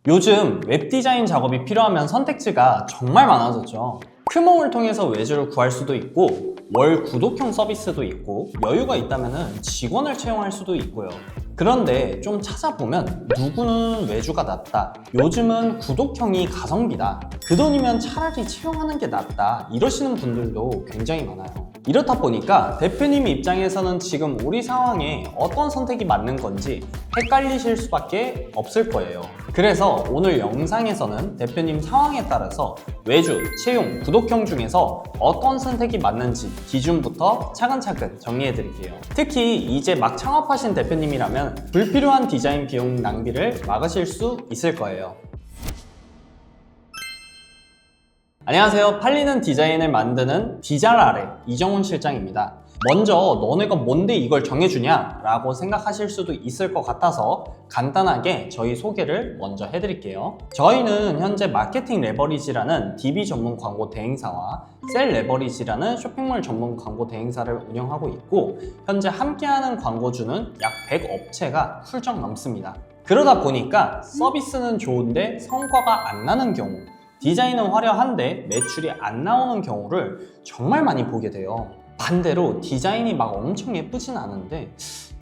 요즘 웹디자인 작업이 필요하면 선택지가 정말 많아졌죠. 크몽을 통해서 외주를 구할 수도 있고 월 구독형 서비스도 있고 여유가 있다면 직원을 채용할 수도 있고요. 그런데 좀 찾아보면 누구는 외주가 낫다, 요즘은 구독형이 가성비다, 그 돈이면 차라리 채용하는 게 낫다 이러시는 분들도 굉장히 많아요. 이렇다 보니까 대표님 입장에서는 지금 우리 상황에 어떤 선택이 맞는 건지 헷갈리실 수밖에 없을 거예요. 그래서 오늘 영상에서는 대표님 상황에 따라서 외주, 채용, 구독형 중에서 어떤 선택이 맞는지 기준부터 차근차근 정리해 드릴게요. 특히 이제 막 창업하신 대표님이라면 불필요한 디자인 비용 낭비를 막으실 수 있을 거예요. 안녕하세요. 팔리는 디자인을 만드는 디잘아래 이정훈 실장입니다. 먼저 너네가 뭔데 이걸 정해주냐 라고 생각하실 수도 있을 것 같아서 간단하게 저희 소개를 먼저 해드릴게요. 저희는 현재 마케팅 레버리지라는 DB 전문 광고 대행사와 셀 레버리지라는 쇼핑몰 전문 광고 대행사를 운영하고 있고, 현재 함께하는 광고주는 약 100업체가 훌쩍 넘습니다. 그러다 보니까 서비스는 좋은데 성과가 안 나는 경우, 디자인은 화려한데 매출이 안 나오는 경우를 정말 많이 보게 돼요. 반대로 디자인이 막 엄청 예쁘진 않은데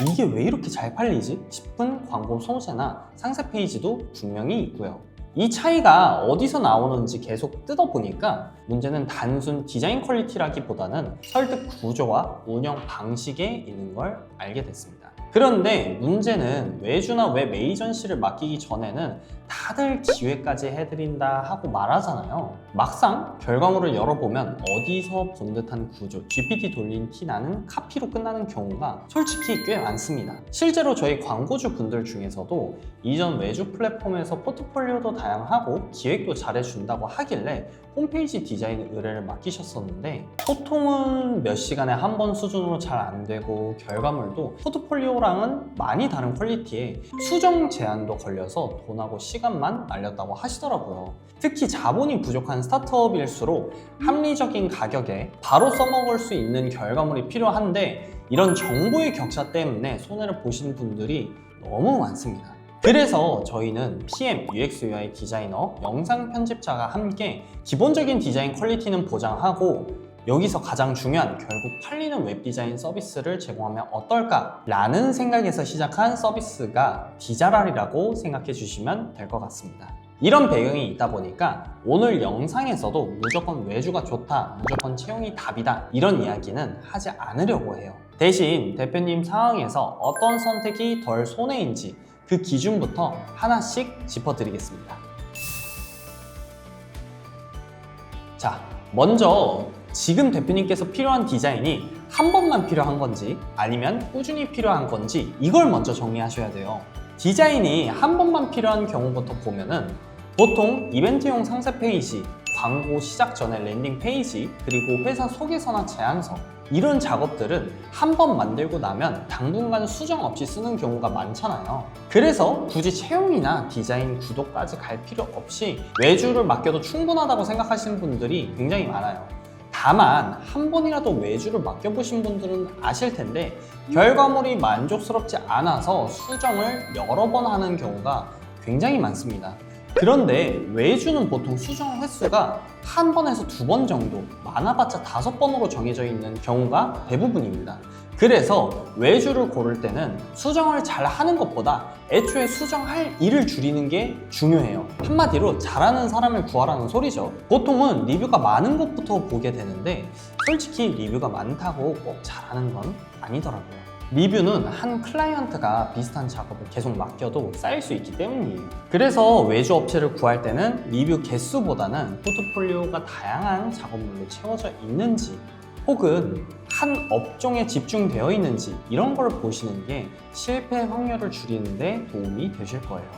이게 왜 이렇게 잘 팔리지 싶은 광고 소재나 상세 페이지도 분명히 있고요. 이 차이가 어디서 나오는지 계속 뜯어보니까 문제는 단순 디자인 퀄리티라기보다는 설득 구조와 운영 방식에 있는 걸 알게 됐습니다. 그런데 문제는 외주나 웹 에이전시를 맡기기 전에는 다들 기획까지 해드린다 하고 말하잖아요. 막상 결과물을 열어보면 어디서 본 듯한 구조, GPT 돌린 티 나는 카피로 끝나는 경우가 솔직히 꽤 많습니다. 실제로 저희 광고주 분들 중에서도 이전 외주 플랫폼에서 포트폴리오도 다양하고 기획도 잘해준다고 하길래 홈페이지 디자인 의뢰를 맡기셨었는데 소통은 몇 시간에 한 번 수준으로 잘 안 되고 결과물도 포트폴리오랑은 많이 다른 퀄리티에 수정 제한도 걸려서 돈하고 시간만 날렸다고 하시더라고요. 특히 자본이 부족한 스타트업일수록 합리적인 가격에 바로 써먹을 수 있는 결과물이 필요한데 이런 정보의 격차 때문에 손해를 보신 분들이 너무 많습니다. 그래서 저희는 PM, UX, UI 디자이너, 영상 편집자가 함께 기본적인 디자인 퀄리티는 보장하고 여기서 가장 중요한 결국 팔리는 웹 디자인 서비스를 제공하면 어떨까? 라는 생각에서 시작한 서비스가 디잘아리라고 생각해 주시면 될 것 같습니다. 이런 배경이 있다 보니까 오늘 영상에서도 무조건 외주가 좋다, 무조건 채용이 답이다 이런 이야기는 하지 않으려고 해요. 대신 대표님 상황에서 어떤 선택이 덜 손해인지 그 기준부터 하나씩 짚어드리겠습니다. 자, 먼저 지금 대표님께서 필요한 디자인이 한 번만 필요한 건지 아니면 꾸준히 필요한 건지 이걸 먼저 정리하셔야 돼요. 디자인이 한 번만 필요한 경우부터 보면은 보통 이벤트용 상세 페이지, 광고 시작 전에 랜딩 페이지, 그리고 회사 소개서나 제안서 이런 작업들은 한 번 만들고 나면 당분간 수정 없이 쓰는 경우가 많잖아요. 그래서 굳이 채용이나 디자인 구독까지 갈 필요 없이 외주를 맡겨도 충분하다고 생각하시는 분들이 굉장히 많아요. 다만 한 번이라도 외주를 맡겨보신 분들은 아실 텐데 결과물이 만족스럽지 않아서 수정을 여러 번 하는 경우가 굉장히 많습니다. 그런데 외주는 보통 수정 횟수가 한 번에서 두 번 정도, 많아봤자 5번으로 정해져 있는 경우가 대부분입니다. 그래서 외주를 고를 때는 수정을 잘 하는 것보다 애초에 수정할 일을 줄이는 게 중요해요. 한마디로 잘하는 사람을 구하라는 소리죠. 보통은 리뷰가 많은 것부터 보게 되는데 솔직히 리뷰가 많다고 꼭 잘하는 건 아니더라고요. 리뷰는 한 클라이언트가 비슷한 작업을 계속 맡겨도 쌓일 수 있기 때문이에요. 그래서 외주 업체를 구할 때는 리뷰 개수보다는 포트폴리오가 다양한 작업물로 채워져 있는지 혹은 한 업종에 집중되어 있는지 이런 걸 보시는 게 실패 확률을 줄이는 데 도움이 되실 거예요.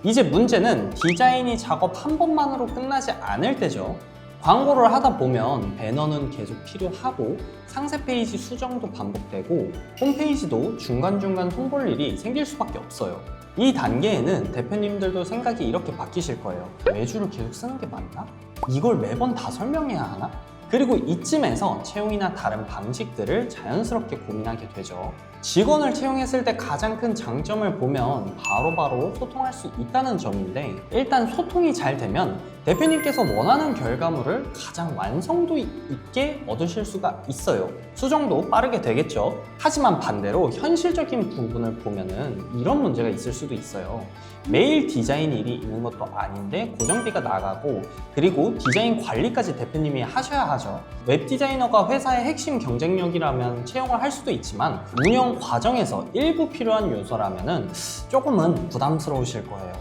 이제 문제는 디자인이 작업 한 번만으로 끝나지 않을 때죠. 광고를 하다 보면 배너는 계속 필요하고 상세 페이지 수정도 반복되고 홈페이지도 중간중간 손볼 일이 생길 수밖에 없어요. 이 단계에는 대표님들도 생각이 이렇게 바뀌실 거예요. 외주를 계속 쓰는 게 맞나? 이걸 매번 다 설명해야 하나? 그리고 이쯤에서 채용이나 다른 방식들을 자연스럽게 고민하게 되죠. 직원을 채용했을 때 가장 큰 장점을 보면 바로바로 소통할 수 있다는 점인데, 일단 소통이 잘 되면 대표님께서 원하는 결과물을 가장 완성도 있게 얻으실 수가 있어요. 수정도 빠르게 되겠죠. 하지만 반대로 현실적인 부분을 보면은 이런 문제가 있을 수도 있어요. 매일 디자인 일이 있는 것도 아닌데 고정비가 나가고, 그리고 디자인 관리까지 대표님이 하셔야 하죠. 웹 디자이너가 회사의 핵심 경쟁력이라면 채용을 할 수도 있지만 운영 과정에서 일부 필요한 요소라면은 조금은 부담스러우실 거예요.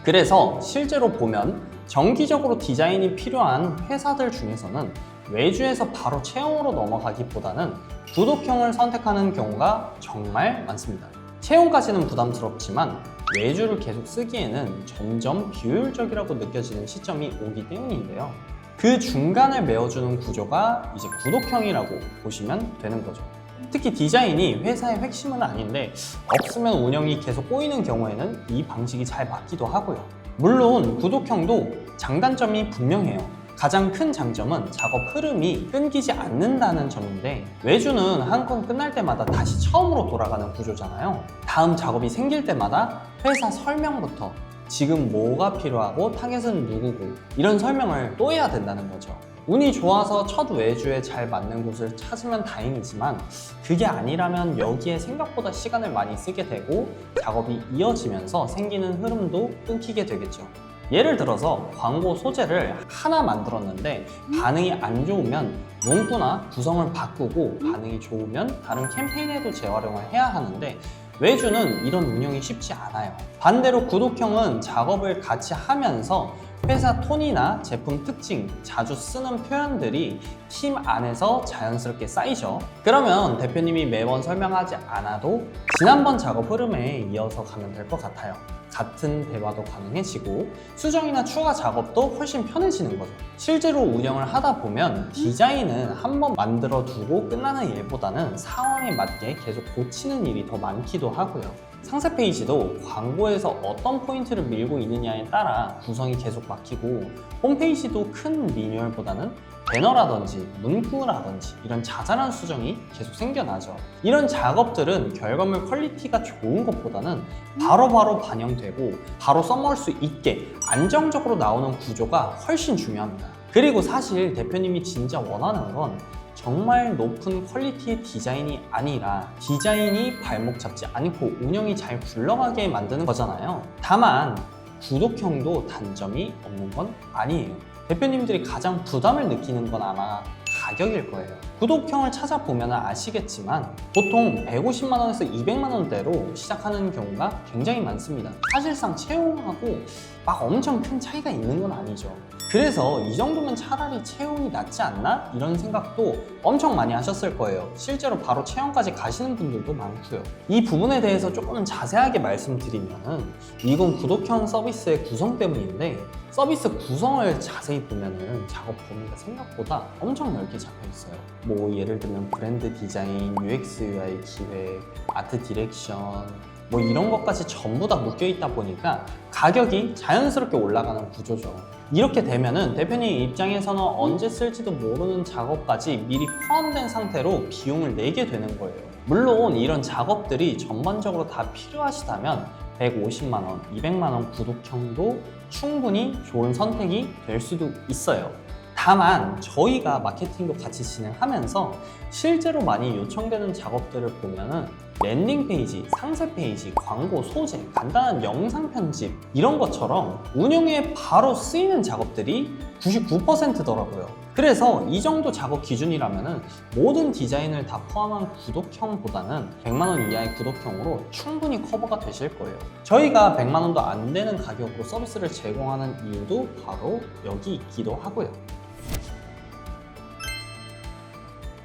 그래서 실제로 보면 정기적으로 디자인이 필요한 회사들 중에서는 외주에서 바로 채용으로 넘어가기보다는 구독형을 선택하는 경우가 정말 많습니다. 채용까지는 부담스럽지만 외주를 계속 쓰기에는 점점 비효율적이라고 느껴지는 시점이 오기 때문인데요. 그 중간을 메워주는 구조가 이제 구독형이라고 보시면 되는 거죠. 특히 디자인이 회사의 핵심은 아닌데 없으면 운영이 계속 꼬이는 경우에는 이 방식이 잘 맞기도 하고요. 물론 구독형도 장단점이 분명해요. 가장 큰 장점은 작업 흐름이 끊기지 않는다는 점인데, 외주는 한 건 끝날 때마다 다시 처음으로 돌아가는 구조잖아요. 다음 작업이 생길 때마다 회사 설명부터 지금 뭐가 필요하고 타겟은 누구고 이런 설명을 또 해야 된다는 거죠. 운이 좋아서 첫 외주에 잘 맞는 곳을 찾으면 다행이지만 그게 아니라면 여기에 생각보다 시간을 많이 쓰게 되고 작업이 이어지면서 생기는 흐름도 끊기게 되겠죠. 예를 들어서 광고 소재를 하나 만들었는데 반응이 안 좋으면 문구나 구성을 바꾸고, 반응이 좋으면 다른 캠페인에도 재활용을 해야 하는데 외주는 이런 운영이 쉽지 않아요. 반대로 구독형은 작업을 같이 하면서 회사 톤이나 제품 특징, 자주 쓰는 표현들이 팀 안에서 자연스럽게 쌓이죠. 그러면 대표님이 매번 설명하지 않아도 지난번 작업 흐름에 이어서 가면 될 것 같아요. 같은 대화도 가능해지고 수정이나 추가 작업도 훨씬 편해지는 거죠. 실제로 운영을 하다 보면 디자인은 한번 만들어 두고 끝나는 일보다는 상황에 맞게 계속 고치는 일이 더 많기도 하고요. 상세 페이지도 광고에서 어떤 포인트를 밀고 있느냐에 따라 구성이 계속 바뀌고, 홈페이지도 큰 리뉴얼보다는 배너라든지 문구라든지 이런 자잘한 수정이 계속 생겨나죠. 이런 작업들은 결과물 퀄리티가 좋은 것보다는 바로바로 반영되고 바로 써먹을 수 있게 안정적으로 나오는 구조가 훨씬 중요합니다. 그리고 사실 대표님이 진짜 원하는 건 정말 높은 퀄리티의 디자인이 아니라 디자인이 발목 잡지 않고 운영이 잘 굴러가게 만드는 거잖아요. 다만 구독형도 단점이 없는 건 아니에요. 대표님들이 가장 부담을 느끼는 건 아마 가격일 거예요. 구독형을 찾아보면 아시겠지만 보통 150만 원에서 200만 원대로 시작하는 경우가 굉장히 많습니다. 사실상 채용하고 막 엄청 큰 차이가 있는 건 아니죠. 그래서 이 정도면 차라리 채용이 낫지 않나? 이런 생각도 엄청 많이 하셨을 거예요. 실제로 바로 채용까지 가시는 분들도 많고요. 이 부분에 대해서 조금 자세하게 말씀드리면은 이건 구독형 서비스의 구성 때문인데, 서비스 구성을 자세히 보면은 작업 범위가 생각보다 엄청 넓게 잡혀 있어요. 뭐 예를 들면 브랜드 디자인, UX, UI 기획, 아트 디렉션, 뭐 이런 것까지 전부 다 묶여 있다 보니까 가격이 자연스럽게 올라가는 구조죠. 이렇게 되면은 대표님 입장에서는 언제 쓸지도 모르는 작업까지 미리 포함된 상태로 비용을 내게 되는 거예요. 물론 이런 작업들이 전반적으로 다 필요하시다면 150만 원, 200만 원 구독형도 충분히 좋은 선택이 될 수도 있어요. 다만 저희가 마케팅도 같이 진행하면서 실제로 많이 요청되는 작업들을 보면은 랜딩 페이지, 상세 페이지, 광고 소재, 간단한 영상 편집 이런 것처럼 운영에 바로 쓰이는 작업들이 99%더라고요. 그래서 이 정도 작업 기준이라면은 모든 디자인을 다 포함한 구독형보다는 100만 원 이하의 구독형으로 충분히 커버가 되실 거예요. 저희가 100만 원도 안 되는 가격으로 서비스를 제공하는 이유도 바로 여기 있기도 하고요.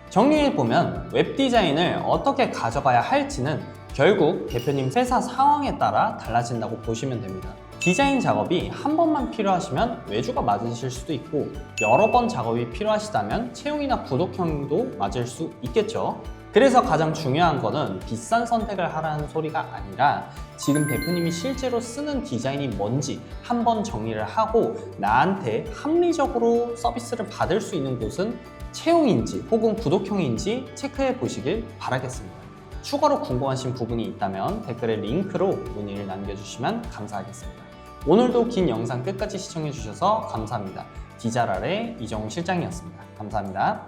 정리해보면 웹 디자인을 어떻게 가져가야 할지는 결국 대표님 회사 상황에 따라 달라진다고 보시면 됩니다. 디자인 작업이 한 번만 필요하시면 외주가 맞으실 수도 있고, 여러 번 작업이 필요하시다면 채용이나 구독형도 맞을 수 있겠죠. 그래서 가장 중요한 거는 비싼 선택을 하라는 소리가 아니라 지금 대표님이 실제로 쓰는 디자인이 뭔지 한번 정리를 하고 나한테 합리적으로 서비스를 받을 수 있는 곳은 채용인지 혹은 구독형인지 체크해 보시길 바라겠습니다. 추가로 궁금하신 부분이 있다면 댓글에 링크로 문의를 남겨주시면 감사하겠습니다. 오늘도 긴 영상 끝까지 시청해 주셔서 감사합니다. 디자랄의 이정훈 실장이었습니다. 감사합니다.